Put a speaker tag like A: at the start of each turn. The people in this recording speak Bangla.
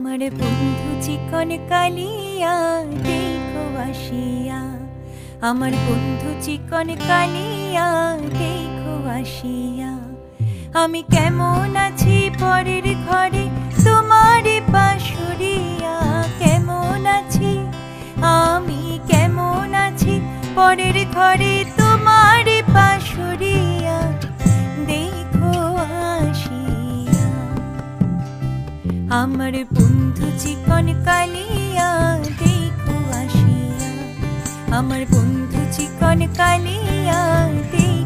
A: আমার বন্ধু চিকন কালিয়া দেখো আসিয়া, আমার বন্ধু চিকন কালিয়া দেখো আসিয়া। আমি কেমন আছি পরের ঘরে তোমার পাশুরিয়া, কেমন আছি আমি কেমন আছি পরের ঘরে তোমার পাশুরিয়া দেখো আসিয়া। আমার বন্ধু চিকন কালিয়া দেখো আসিয়া, আমার বন্ধু চিকন কালিয়া দেখো